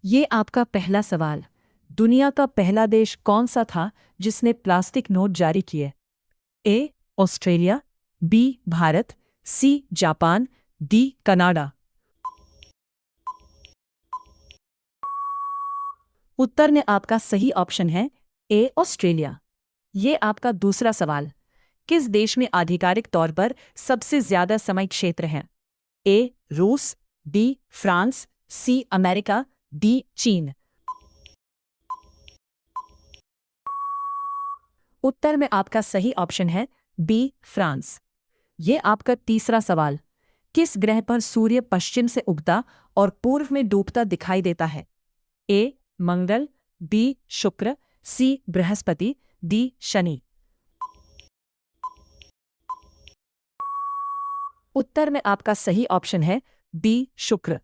ये आपका पहला सवाल। दुनिया का पहला देश कौन सा था जिसने प्लास्टिक नोट जारी किए? A Australia, B Bharat, C Japan, D Canada. उत्तर में आपका सही ऑप्शन है ए ऑस्ट्रेलिया। ये आपका दूसरा सवाल। किस देश में आधिकारिक तौर पर सबसे ज्यादा समय क्षेत्र है? ए रूस, B France, C America, D चीन। उत्तर में आपका सही ऑप्शन है बी फ्रांस। ये आपका तीसरा सवाल। किस ग्रह पर सूर्य पश्चिम से उगता और पूर्व में डूबता दिखाई देता है? ए मंगल, बी शुक्र, सी बृहस्पति, डी शनि। उत्तर में आपका सही ऑप्शन है बी शुक्र।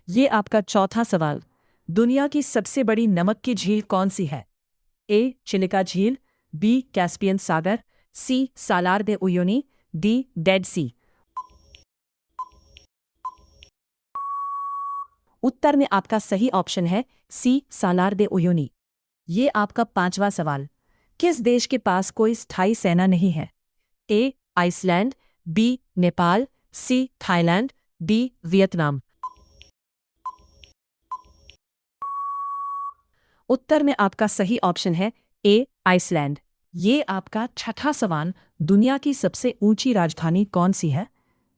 ये आपका चौथा सवाल। दुनिया की सबसे बड़ी नमक की झील कौन सी है? ए चिलिका झील, बी कैस्पियन सागर, सी सालार दे उयोनी, डी डेड सी। उत्तर में आपका सही ऑप्शन है सी सालार दे उयोनी। ये आपका पांचवा सवाल। किस देश के पास कोई स्थायी सेना नहीं है? A Iceland, B Nepal, C Thailand, D Vietnam. उत्तर में आपका सही ऑप्शन है ए आइसलैंड। ये आपका छठा सवाल। दुनिया की सबसे ऊंची राजधानी कौन सी है?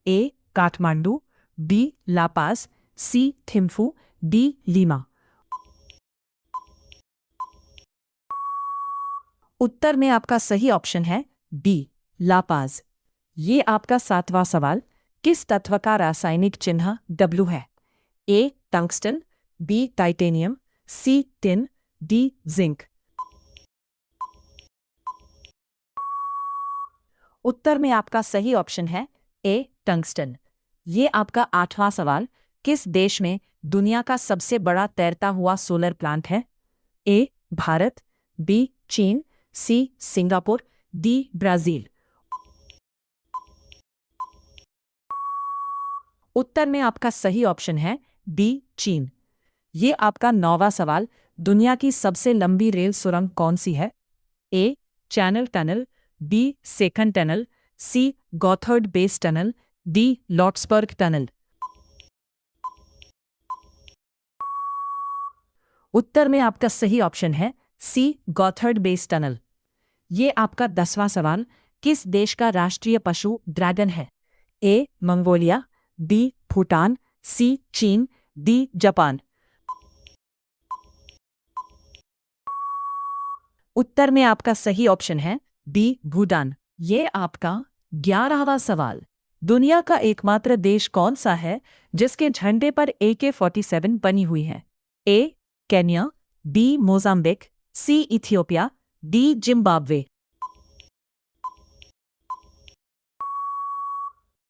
ए काठमांडू, बी लापास, सी थिम्फू, डी लीमा। उत्तर में आपका सही ऑप्शन है बी लापाज। ये आपका सातवां सवाल। किस तत्व का रासायनिक चिन्ह डब्ल्यू है? ए टंगस्टन, बी टाइटेनियम, सी टिन, डी जिंक। उत्तर में आपका सही ऑप्शन है ए टंगस्टन। ये आपका आठवां सवाल। किस देश में दुनिया का सबसे बड़ा तैरता हुआ सोलर प्लांट है? ए भारत, बी चीन, सी सिंगापुर, डी ब्राजील। उत्तर में आपका सही ऑप्शन है बी चीन। ये आपका नौवां सवाल। दुनिया की सबसे लंबी रेल सुरंग कौन सी है? A Channel Tunnel, B Seikan Tunnel, C Gotthard Base Tunnel, D Loetschberg Tunnel. उत्तर में आपका सही ऑप्शन है सी गॉथर्ड बेस टनल। ये आपका 10वां सवाल। किस देश का राष्ट्रीय पशु ड्रैगन है? ए मंगोलिया, बी भूटान, सी चीन, डी जापान। उत्तर में आपका सही ऑप्शन है बी भूटान। ये आपका 11वां सवाल। दुनिया का एकमात्र देश कौन सा है जिसके झंडे पर AK-47 बनी हुई है? ए केन्या, बी मोजाम्बिक, सी इथियोपिया, डी जिम्बाब्वे।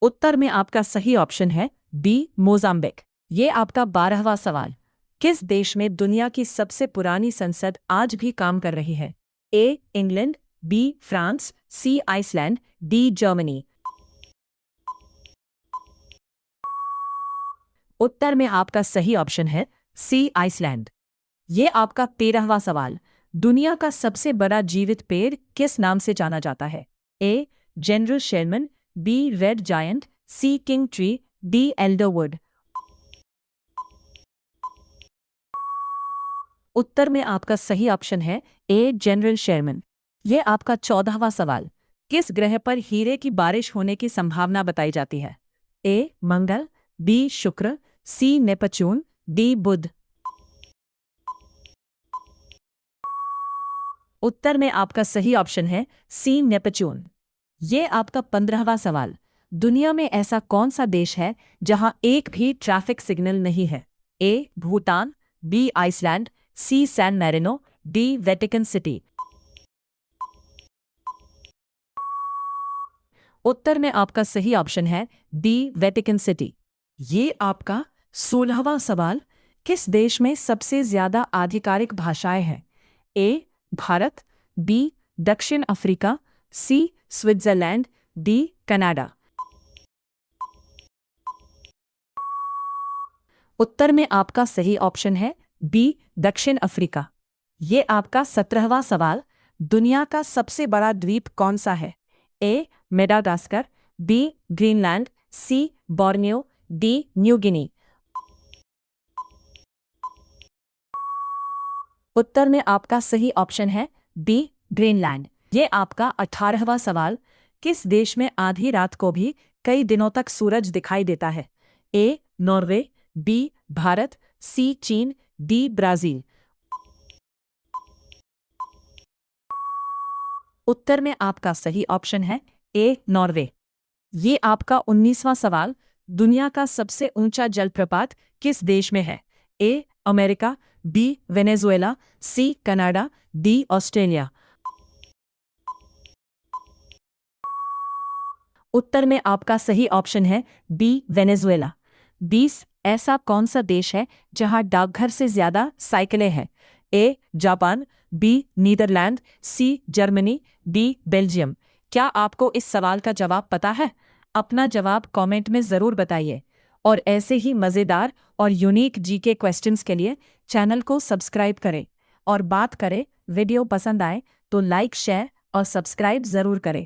उत्तर में आपका सही ऑप्शन है बी मोजाम्बिक। ये आपका 12वां सवाल। किस देश में दुनिया की सबसे पुरानी संसद आज भी काम कर रही है? A England, B France, C Iceland, D Germany. उत्तर में आपका सही ऑप्शन है सी आइसलैंड। ये आपका 13वां सवाल। दुनिया का सबसे बड़ा जीवित पेड़ किस नाम से जाना जाता है? A General Sherman, B Red Giant, C King Tree, D Alderwood. उत्तर में आपका सही ऑप्शन है ए जनरल शेरमन। यह आपका 14वां सवाल। किस ग्रह पर हीरे की बारिश होने की संभावना बताई जाती है? ए मंगल, बी शुक्र, सी नेपच्यून, डी बुध। उत्तर में आपका सही ऑप्शन है सी नेपच्यून। ये आपका 15वां सवाल। दुनिया में ऐसा कौन सा देश है जहां एक भी ट्रैफिक सिग्नल नहीं है? A Bhutan, B Iceland, C San Marino, D Vatican City. उत्तर में आपका सही ऑप्शन है डी वेटिकन सिटी। ये आपका 16वां सवाल। किस देश में सबसे ज्यादा आधिकारिक भाषाएं हैं? ए भारत, बी दक्षिण अफ्रीका, सी स्विट्जरलैंड, डी कनाडा। उत्तर में आपका सही ऑप्शन है बी दक्षिण अफ्रीका। ये आपका 17वां सवाल। दुनिया का सबसे बड़ा द्वीप कौन सा है? ए मेडागास्कर, बी ग्रीनलैंड, सी बोर्नियो, डी न्यू गिनी। उत्तर में आपका सही ऑप्शन है बी ग्रीनलैंड। ये आपका 18वां सवाल। किस देश में आधी रात को भी कई दिनों तक सूरज दिखाई देता है? ए नॉर्वे, बी भारत, सी चीन, डी ब्राजील। उत्तर में आपका सही ऑप्शन है ए नॉर्वे। ये आपका 19वां सवाल। दुनिया का सबसे ऊंचा जलप्रपात किस देश में है? A America, B Venezuela, C Canada, D Australia. उत्तर में आपका सही ऑप्शन है बी वेनेजुएला। 20 ऐसा कौन सा देश है जहां डाकघर से ज्यादा साइकिलें हैं? A Japan, B Netherland, C Germany, D Belgium. क्या आपको इस सवाल का जवाब पता है? अपना जवाब कमेंट में ज़रूर बताइए। और ऐसे ही मज़ेदार और यूनिक जीके क्वेश्चंस के लिए चैनल को सब्सक्राइब करें। और बात करें, वीडियो पसंद आए तो लाइक, शेयर और सब्सक्राइब ज़रूर करें।